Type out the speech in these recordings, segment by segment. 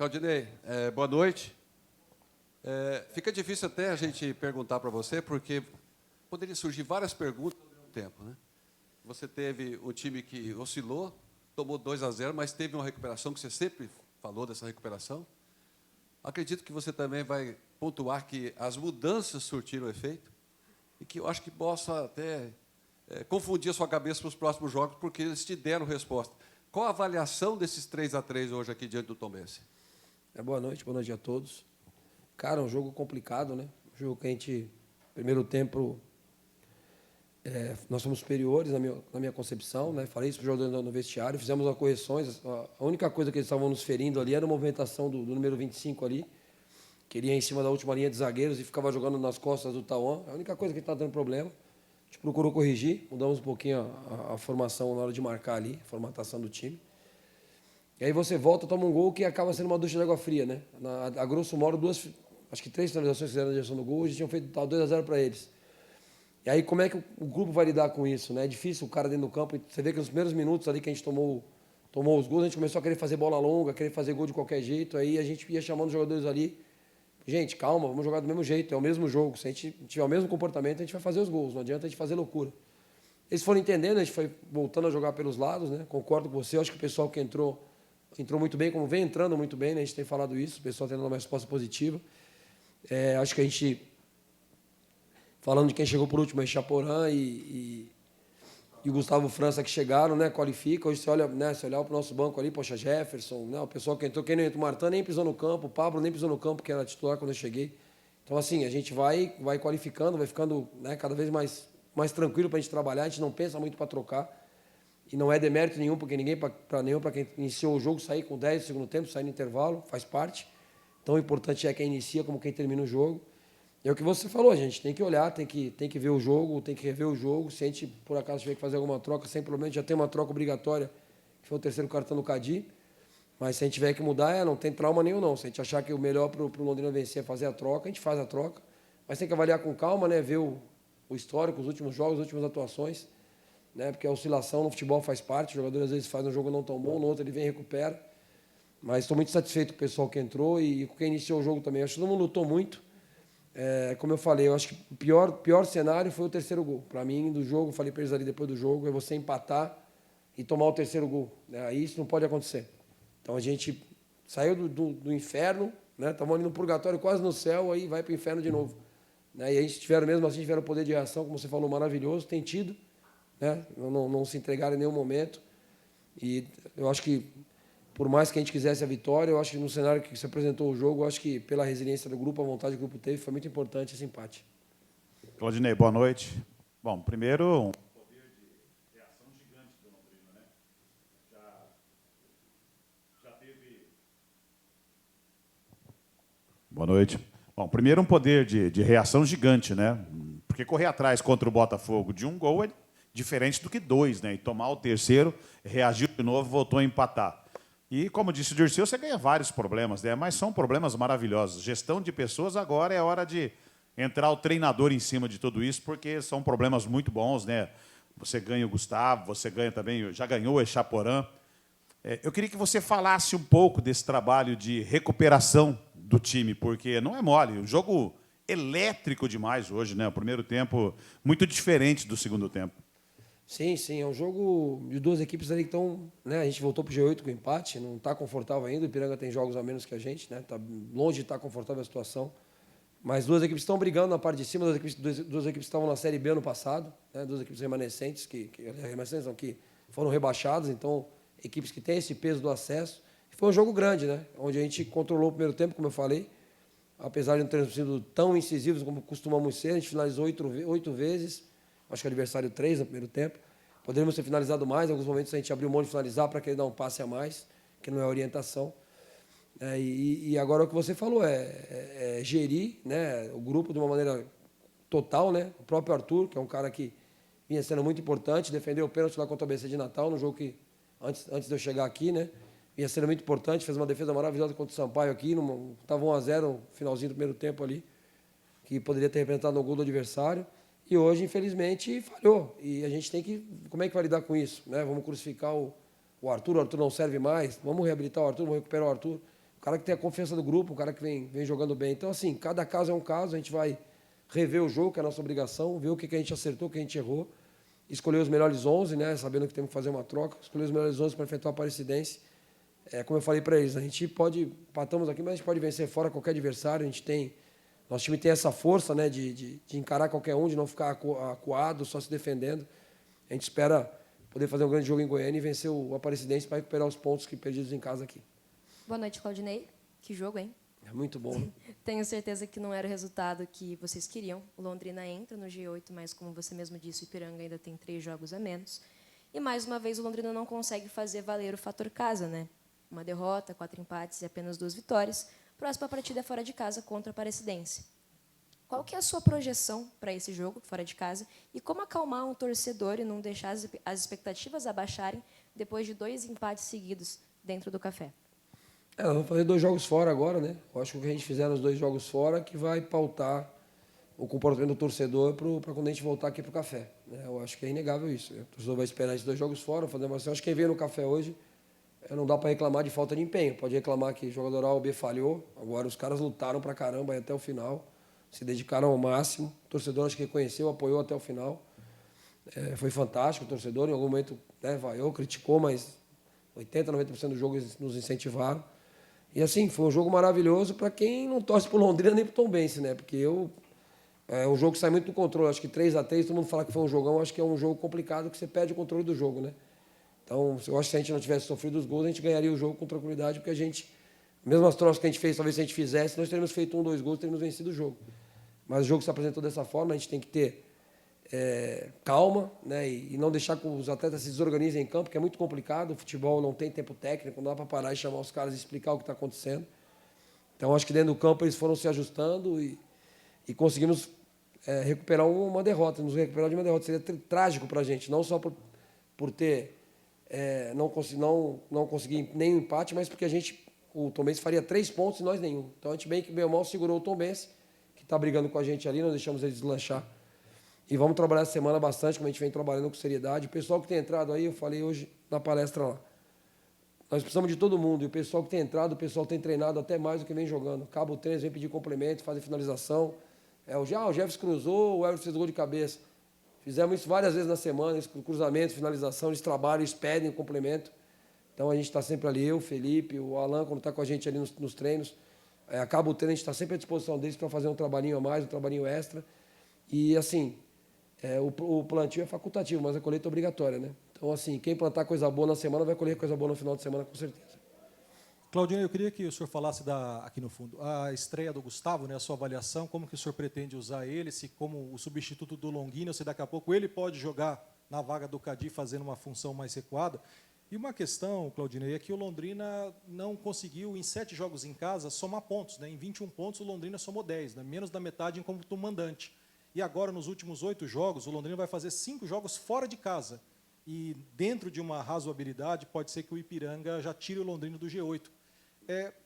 Claudinei, boa noite. Fica difícil até a gente perguntar para você, porque poderia surgir várias perguntas ao mesmo tempo, né? Você teve o time que oscilou, tomou 2-0, mas teve uma recuperação, que você sempre falou dessa recuperação. Acredito que você também vai pontuar que as mudanças surtiram efeito e que eu acho que possa até confundir a sua cabeça para os próximos jogos, porque eles te deram resposta. Qual a avaliação desses 3-3 hoje aqui diante do Tombense? Boa noite a todos. Cara, um jogo complicado, né? Um jogo que a gente, primeiro tempo, nós somos superiores na minha concepção, né? Falei isso para o jogador no vestiário, fizemos as correções. A única coisa que eles estavam nos ferindo ali era a movimentação do número 25 ali, que ele ia em cima da última linha de zagueiros e ficava jogando nas costas do Tauan. A única coisa que está dando problema. A gente procurou corrigir, mudamos um pouquinho a formação na hora de marcar ali, a formatação do time. E aí você volta, toma um gol que acaba sendo uma ducha de água fria, né? A grosso modo, acho que 3 finalizações fizeram na direção do gol, eles tinham feito 2-0 para eles. E aí como é que o grupo vai lidar com isso, né? É difícil o cara dentro do campo. Você vê que nos primeiros minutos ali que a gente tomou os gols, a gente começou a querer fazer bola longa, querer fazer gol de qualquer jeito. Aí a gente ia chamando os jogadores ali. Gente, calma, vamos jogar do mesmo jeito, é o mesmo jogo. Se a gente tiver o mesmo comportamento, a gente vai fazer os gols. Não adianta a gente fazer loucura. Eles foram entendendo, a gente foi voltando a jogar pelos lados, né? Concordo com você, acho que o pessoal que entrou muito bem, como vem entrando muito bem, né? A gente tem falado isso, o pessoal tendo uma resposta positiva. Acho que a gente, falando de quem chegou por último, é Chaporã e o Gustavo França que chegaram, né? Qualifica. Hoje você olha, né? Se olhar para o nosso banco ali, poxa, Jefferson, né? O pessoal que entrou, quem não entrou, o Martin nem pisou no campo, o Pablo nem pisou no campo, que era titular quando eu cheguei. Então, assim, a gente vai qualificando, vai ficando, né, cada vez mais tranquilo para a gente trabalhar, a gente não pensa muito para trocar. E não é demérito nenhum, porque ninguém, para quem iniciou o jogo, sair com 10 no segundo tempo, sair no intervalo, faz parte. Tão importante é quem inicia como quem termina o jogo. É o que você falou, a gente tem que olhar, tem que ver o jogo, tem que rever o jogo. Se a gente, por acaso, tiver que fazer alguma troca, sem problema, já tem uma troca obrigatória, que foi o terceiro cartão do Cadi. Mas se a gente tiver que mudar, não tem trauma nenhum, não. Se a gente achar que o melhor para o Londrina vencer é fazer a troca, a gente faz a troca. Mas tem que avaliar com calma, né? Ver o histórico, os últimos jogos, as últimas atuações. Né? Porque a oscilação no futebol faz parte. O jogador, às vezes, faz um jogo não tão bom, no outro ele vem e recupera. Mas estou muito satisfeito com o pessoal que entrou e com quem iniciou o jogo também. Acho que todo mundo lutou muito. Como eu falei, eu acho que o pior cenário foi o terceiro gol. Para mim, do jogo, falei para eles ali depois do jogo, é você empatar e tomar o terceiro gol. Né? Aí isso não pode acontecer. Então a gente saiu do inferno, né? Estamos ali no purgatório, quase no céu, aí vai para o inferno de novo. Né? E a gente tiveram poder de reação, como você falou, maravilhoso, tem tido, né? Não se entregaram em nenhum momento. E eu acho que, por mais que a gente quisesse a vitória, eu acho que no cenário que se apresentou o jogo, eu acho que pela resiliência do grupo, a vontade que o grupo teve, foi muito importante esse empate. Claudinei, boa noite. Bom, primeiro, poder de reação gigante do Londrina, né? Já teve... Boa noite. Bom, primeiro um poder de reação gigante, né? Porque correr atrás contra o Botafogo de um gol é diferente do que 2, né? E tomar o terceiro, reagiu de novo, voltou a empatar. E, como disse o Dirceu, você ganha vários problemas, né? Mas são problemas maravilhosos. Gestão de pessoas, agora é hora de entrar o treinador em cima de tudo isso, porque são problemas muito bons, né? Você ganha o Gustavo, você ganha também, já ganhou o Echaporã. Eu queria que você falasse um pouco desse trabalho de recuperação do time, porque não é mole. O jogo elétrico demais hoje, né? O primeiro tempo muito diferente do segundo tempo. Sim, é um jogo de duas equipes ali que estão... Né, a gente voltou para o G8 com empate, não está confortável ainda, o Ipiranga tem jogos a menos que a gente, né? Está longe de estar confortável a situação. Mas duas equipes estão brigando na parte de cima, duas equipes estavam na Série B ano passado, né? Duas equipes remanescentes, que foram rebaixadas, então equipes que têm esse peso do acesso. Foi um jogo grande, né? Onde a gente controlou o primeiro tempo, como eu falei, apesar de não termos sido tão incisivos como costumamos ser, a gente finalizou 8 vezes, acho que adversário 3 no primeiro tempo. Poderíamos ter finalizado mais, em alguns momentos a gente abriu mão de finalizar para querer dar um passe a mais, que não é orientação. E agora o que você falou é gerir, né, o grupo de uma maneira total, né? O próprio Arthur, que é um cara que vinha sendo muito importante, defendeu o pênalti lá contra o ABC de Natal, no jogo que, antes de eu chegar aqui, né? Vinha sendo muito importante, fez uma defesa maravilhosa contra o Sampaio aqui, estava 1-0 no finalzinho do primeiro tempo ali, que poderia ter representado no gol do adversário. E hoje, infelizmente, falhou. E a gente tem que... Como é que vai lidar com isso? Né? Vamos crucificar o Arthur não serve mais, vamos reabilitar o Arthur, vamos recuperar o Arthur. cara que tem a confiança do grupo, o cara que vem jogando bem. Então, assim, cada caso é um caso, a gente vai rever o jogo, que é a nossa obrigação, ver o que a gente acertou, o que a gente errou, escolher os melhores 11, né, sabendo que temos que fazer uma troca, escolher os melhores 11 para enfrentar o Aparecidense. Como eu falei para eles, a gente empatamos aqui, mas a gente pode vencer fora qualquer adversário, nosso time tem essa força, né, de encarar qualquer um, de não ficar acuado, só se defendendo. A gente espera poder fazer um grande jogo em Goiânia e vencer o Aparecidense para recuperar os pontos que perdidos em casa aqui. Boa noite, Claudinei. Que jogo, hein? É muito bom, né? Tenho certeza que não era o resultado que vocês queriam. O Londrina entra no G8, mas, como você mesmo disse, o Ipiranga ainda tem 3 jogos a menos. E, mais uma vez, o Londrina não consegue fazer valer o fator casa, né? Uma derrota, 4 empates e apenas 2 vitórias. Próxima partida é fora de casa contra a Aparecidense. Qual que é a sua projeção para esse jogo, fora de casa? E como acalmar um torcedor e não deixar as expectativas abaixarem depois de 2 empates seguidos dentro do Café? Nós vamos fazer 2 jogos fora agora, né? Eu acho que o que a gente fizer nos 2 jogos fora que vai pautar o comportamento do torcedor para quando a gente voltar aqui para o Café, né? Eu acho que é inegável isso. O torcedor vai esperar esses 2 jogos fora, fazer uma ação. Acho que quem veio no Café hoje não dá para reclamar de falta de empenho. Pode reclamar que o jogador A ou B falhou. Agora os caras lutaram para caramba até o final, se dedicaram ao máximo. O torcedor acho que reconheceu, apoiou até o final. Foi fantástico o torcedor. Em algum momento, né, vaiou, criticou, mas 80%, 90% do jogo nos incentivaram. E assim, foi um jogo maravilhoso para quem não torce para o Londrina nem para o Tombense, né? Porque é um jogo que sai muito do controle. Acho que 3-3, todo mundo fala que foi um jogão, acho que é um jogo complicado que você perde o controle do jogo, né? Então, eu acho que se a gente não tivesse sofrido os gols, a gente ganharia o jogo com tranquilidade, porque mesmo as trocas que a gente fez, talvez se a gente fizesse, nós teríamos feito 1, 2 gols, teríamos vencido o jogo. Mas o jogo se apresentou dessa forma, a gente tem que ter calma, né, e não deixar que os atletas se desorganizem em campo, que é muito complicado. O futebol não tem tempo técnico, não dá para parar e chamar os caras e explicar o que está acontecendo. Então, acho que dentro do campo eles foram se ajustando e conseguimos recuperar uma derrota, nos recuperar de uma derrota. Seria trágico para a gente, não só por ter não conseguir nem um empate, mas porque o Tombense faria 3 pontos e nós nenhum. Então, a gente bem ou mal segurou o Tombense, que está brigando com a gente ali, não deixamos ele deslanchar. E vamos trabalhar essa semana bastante, como a gente vem trabalhando com seriedade. O pessoal que tem entrado aí, eu falei hoje na palestra lá, nós precisamos de todo mundo. E o pessoal que tem entrado, o pessoal tem treinado até mais do que vem jogando. Acaba o treino, vem pedir complemento, fazer finalização. O Jefferson cruzou, o Everton fez gol de cabeça. Fizemos isso várias vezes na semana, cruzamento, finalização, eles trabalham, eles pedem o complemento. Então a gente está sempre ali, eu, o Felipe, o Alan, quando está com a gente ali nos treinos. Acaba o treino, a gente está sempre à disposição deles para fazer um trabalhinho a mais, um trabalhinho extra. E assim, o plantio é facultativo, mas a colheita é obrigatória, né? Então, assim, quem plantar coisa boa na semana vai colher coisa boa no final de semana, com certeza. Claudinho, eu queria que o senhor falasse aqui no fundo, a estreia do Gustavo, né, a sua avaliação, como que o senhor pretende usar ele, se como o substituto do Longino, se daqui a pouco ele pode jogar na vaga do Cadi, fazendo uma função mais recuada. E uma questão, Claudinho, é que o Londrina não conseguiu, em 7 jogos em casa, somar pontos, né? Em 21 pontos, o Londrina somou 10, né? Menos da metade enquanto mandante. E agora, nos últimos 8 jogos, o Londrina vai fazer 5 jogos fora de casa. E dentro de uma razoabilidade, pode ser que o Ipiranga já tire o Londrina do G8.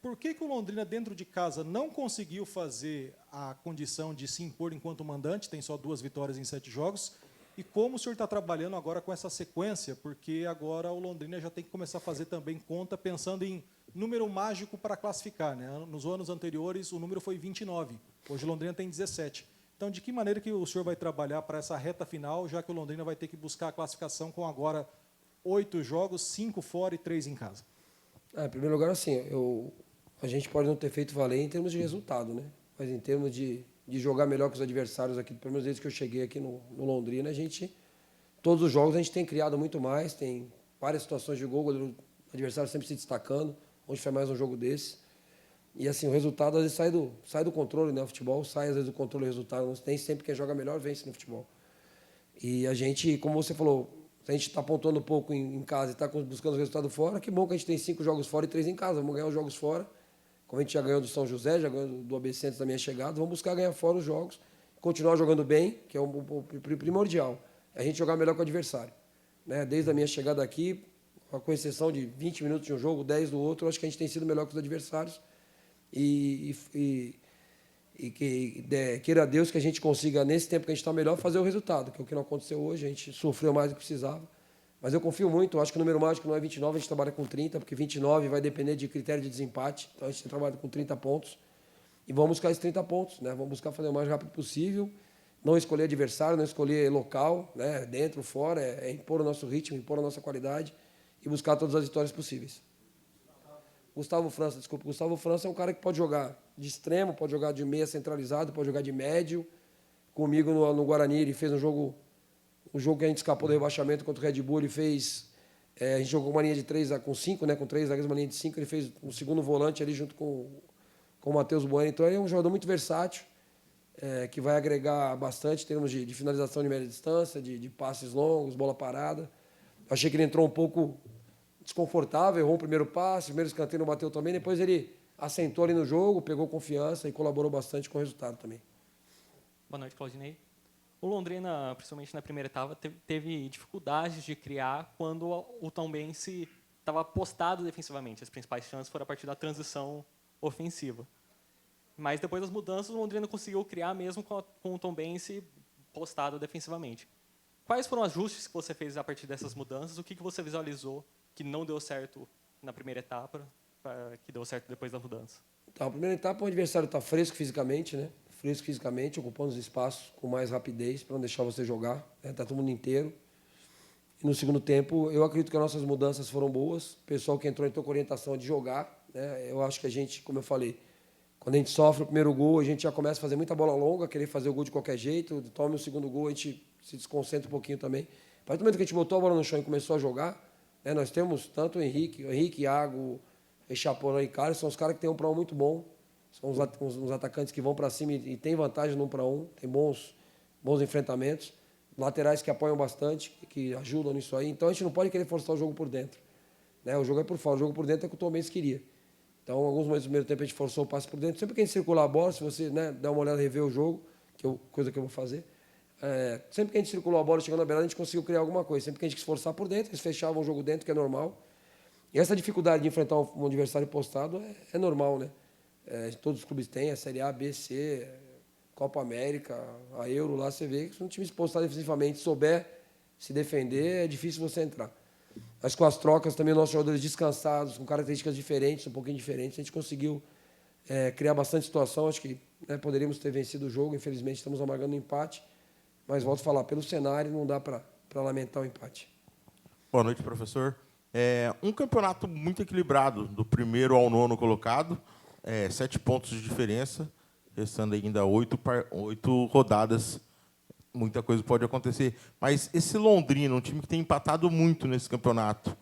Por que o Londrina, dentro de casa, não conseguiu fazer a condição de se impor enquanto mandante, tem só 2 vitórias em 7 jogos, e como o senhor está trabalhando agora com essa sequência, porque agora o Londrina já tem que começar a fazer também conta, pensando em número mágico para classificar, né? Nos anos anteriores, o número foi 29, hoje o Londrina tem 17. Então, de que maneira que o senhor vai trabalhar para essa reta final, já que o Londrina vai ter que buscar a classificação com agora 8 jogos, 5 fora e 3 em casa? Em primeiro lugar, assim, a gente pode não ter feito valer em termos de resultado, né? Mas em termos de jogar melhor que os adversários aqui, pelo menos desde que eu cheguei aqui no Londrina, todos os jogos a gente tem criado muito mais, tem várias situações de gol, o adversário sempre se destacando, hoje foi mais um jogo desse. E assim, o resultado às vezes sai do controle, né? O futebol sai às vezes do controle do resultado, nem sempre quem joga melhor vence no futebol. E a gente, como você falou, se a gente está pontuando um pouco em casa e está buscando o resultado fora, que bom que a gente tem 5 jogos fora e 3 em casa. Vamos ganhar os jogos fora, como a gente já ganhou do São José, já ganhou do ABC antes da minha chegada, vamos buscar ganhar fora os jogos, continuar jogando bem, que é o primordial, é a gente jogar melhor que o adversário, né? Desde a minha chegada aqui, com exceção de 20 minutos de um jogo, 10 do outro, acho que a gente tem sido melhor que os adversários queira Deus que a gente consiga, nesse tempo que a gente está melhor, fazer o resultado, que é o que não aconteceu hoje, a gente sofreu mais do que precisava, Mas eu confio muito, eu acho que o número mágico não é 29, a gente trabalha com 30, porque 29 vai depender de critério de desempate. Então a gente trabalha com 30 pontos. E vamos buscar esses 30 pontos, né? Vamos buscar fazer o mais rápido possível, não escolher adversário, não escolher local, né? Dentro, fora, é impor o nosso ritmo, impor a nossa qualidade e buscar todas as vitórias possíveis. Gustavo França, desculpa. Gustavo França é um cara que pode jogar de extremo, pode jogar de meia centralizado, pode jogar de médio. Comigo no Guarani, ele fez um jogo que a gente escapou do rebaixamento contra o Red Bull, ele fez... a gente jogou uma linha de 3 com 5, né? Com 3 zagueiros, uma linha de 5, ele fez um segundo volante ali junto com o Matheus Bueno. Então, ele é um jogador muito versátil, que vai agregar bastante em termos de finalização de média distância, de passes longos, bola parada. Achei que ele entrou um pouco desconfortável, errou o primeiro passe, o primeiro escanteio não bateu também, depois ele assentou ali no jogo, pegou confiança e colaborou bastante com o resultado também. Boa noite, Claudinei. O Londrina, principalmente na primeira etapa, teve dificuldades de criar quando o Tombense estava postado defensivamente. As principais chances foram a partir da transição ofensiva. Mas depois das mudanças, o Londrina conseguiu criar mesmo com o Tombense postado defensivamente. Quais foram os ajustes que você fez a partir dessas mudanças? O que você visualizou que não deu certo na primeira etapa, que deu certo depois da mudança? Então, a primeira etapa, o adversário está fresco fisicamente, né? Fresco fisicamente, ocupando os espaços com mais rapidez para não deixar você jogar. Está todo mundo inteiro. E no segundo tempo, eu acredito que as nossas mudanças foram boas. O pessoal que entrou com orientação de jogar, né? Eu acho que a gente, como eu falei, quando a gente sofre o primeiro gol, a gente já começa a fazer muita bola longa, querer fazer o gol de qualquer jeito. Tome o segundo gol, a gente se desconcentra um pouquinho também. A partir do momento que a gente botou a bola no chão e começou a jogar, né? Nós temos tanto o Henrique, Iago, Echaporã e Carlos, são os caras que têm um para um muito bom. São uns atacantes que vão para cima e têm vantagem no 1 para 1, tem bons enfrentamentos. Laterais que apoiam bastante, que ajudam nisso aí. Então a gente não pode querer forçar o jogo por dentro, né? O jogo é por fora, o jogo por dentro é o que o Tom Benz queria. Então, em alguns momentos do primeiro tempo a gente forçou o passe por dentro. Sempre que a gente circular a bola, se você, né, der uma olhada e rever o jogo, coisa que eu vou fazer, sempre que a gente circulou a bola chegando na beirada, a gente conseguiu criar alguma coisa. Sempre que a gente quis forçar por dentro, eles fechavam o jogo dentro, que é normal. E essa dificuldade de enfrentar um adversário postado é normal, né? Todos os clubes têm, a Série A, B, C, Copa América, a Euro, lá você vê que se um time postado defensivamente souber se defender, é difícil você entrar. Mas com as trocas também, nossos jogadores descansados, com características diferentes, um pouquinho diferentes, a gente conseguiu criar bastante situação. Acho que, né, poderíamos ter vencido o jogo, infelizmente estamos amargando um empate, mas volto a falar, pelo cenário não dá para lamentar o empate. Boa noite, professor. Um campeonato muito equilibrado, do primeiro ao 9º colocado, 7 pontos de diferença, restando ainda 8 rodadas. Muita coisa pode acontecer. Mas esse Londrina, um time que tem empatado muito nesse campeonato,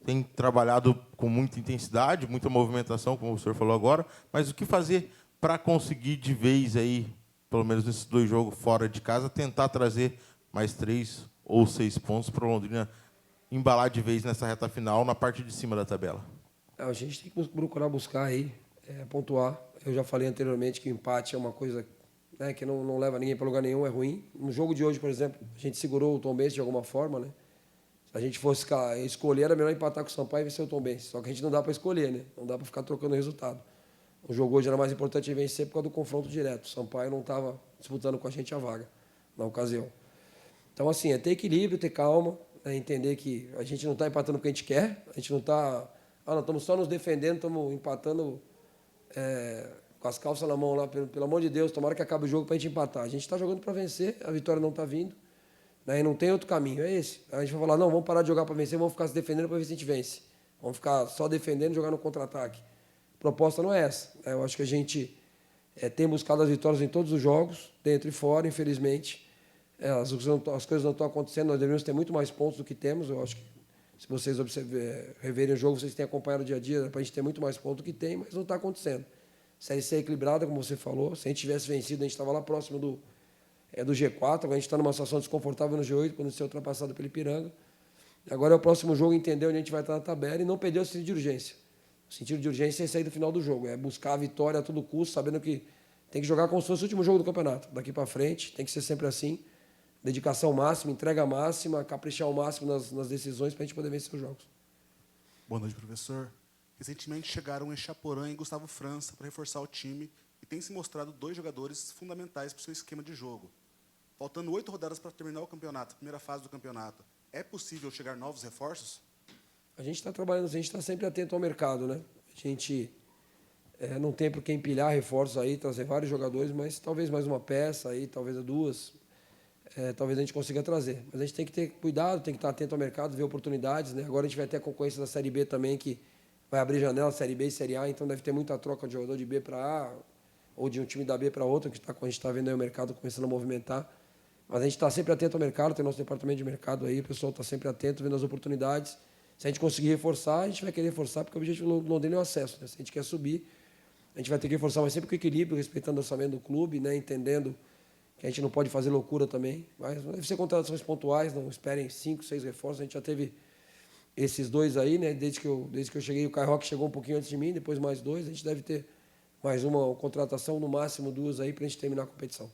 tem trabalhado com muita intensidade, muita movimentação, como o senhor falou agora, mas o que fazer para conseguir de vez aí, pelo menos nesses 2 jogos fora de casa, tentar trazer mais 3 ou 6 pontos para o Londrina embalar de vez nessa reta final, na parte de cima da tabela? A gente tem que procurar buscar aí, pontuar. Eu já falei anteriormente que o empate é uma coisa, né, que não leva ninguém para lugar nenhum, é ruim. No jogo de hoje, por exemplo, a gente segurou o Tombense de alguma forma, né? Se a gente fosse escolher, era melhor empatar com o Sampaio e vencer o Tombense. Só que a gente não dá para escolher, né? Não dá para ficar trocando resultado. O jogo hoje era mais importante vencer por causa do confronto direto. O Sampaio não estava disputando com a gente a vaga na ocasião. Então, assim, é ter equilíbrio, ter calma, entender que a gente não está empatando porque a gente quer, a gente não está... nós estamos só nos defendendo, estamos empatando com as calças na mão lá, pelo amor de Deus, tomara que acabe o jogo para a gente empatar. A gente está jogando para vencer, a vitória não está vindo, né, e não tem outro caminho, é esse. A gente vai falar, não, vamos parar de jogar para vencer, vamos ficar se defendendo para ver se a gente vence. Vamos ficar só defendendo e jogar no contra-ataque. A proposta não é essa. Eu acho que a gente tem buscado as vitórias em todos os jogos, dentro e fora, infelizmente. As coisas não estão acontecendo, nós deveríamos ter muito mais pontos do que temos. Eu acho que, se vocês reverem o jogo, vocês têm acompanhado o dia a dia, para a gente ter muito mais pontos do que tem, mas não está acontecendo. Série C é equilibrada, como você falou. Se a gente tivesse vencido, a gente estava lá próximo do G4. Agora a gente está numa situação desconfortável no G8, quando ser ultrapassado pelo Ipiranga. Agora é o próximo jogo, entender onde a gente vai estar na tabela e não perder o sentido de urgência. O sentido de urgência é sair do final do jogo, é buscar a vitória a todo custo, sabendo que tem que jogar como se fosse o último jogo do campeonato. Daqui para frente, tem que ser sempre assim. Dedicação máxima, entrega máxima, caprichar ao máximo nas decisões para a gente poder vencer os jogos. Boa noite, professor. Recentemente chegaram Echaporã e Gustavo França para reforçar o time e têm se mostrado 2 jogadores fundamentais para o seu esquema de jogo. Faltando 8 rodadas para terminar o campeonato, a primeira fase do campeonato, é possível chegar novos reforços? A gente está trabalhando, a gente está sempre atento ao mercado, né? A gente não tem por que empilhar reforços aí, trazer vários jogadores, mas talvez mais uma peça aí, talvez duas, talvez a gente consiga trazer. Mas a gente tem que ter cuidado, tem que estar atento ao mercado, ver oportunidades, né? Agora a gente vai ter a concorrência da Série B também, que vai abrir janela Série B e Série A, então deve ter muita troca de jogador de B para A, ou de um time da B para outro, que a gente está vendo aí o mercado começando a movimentar. Mas a gente está sempre atento ao mercado, tem nosso departamento de mercado aí, o pessoal está sempre atento, vendo as oportunidades. Se a gente conseguir reforçar, a gente vai querer reforçar, porque o objetivo do Londrina é o acesso, né? Se a gente quer subir, a gente vai ter que reforçar, mas sempre com equilíbrio, respeitando o orçamento do clube, né? Entendendo que a gente não pode fazer loucura também. Mas deve ser contratações pontuais, não esperem 5, 6 reforços. A gente já teve esses 2 aí, né? Desde que eu cheguei, o Caio Roque chegou um pouquinho antes de mim, depois mais 2. A gente deve ter mais uma contratação, no máximo 2 aí, para a gente terminar a competição.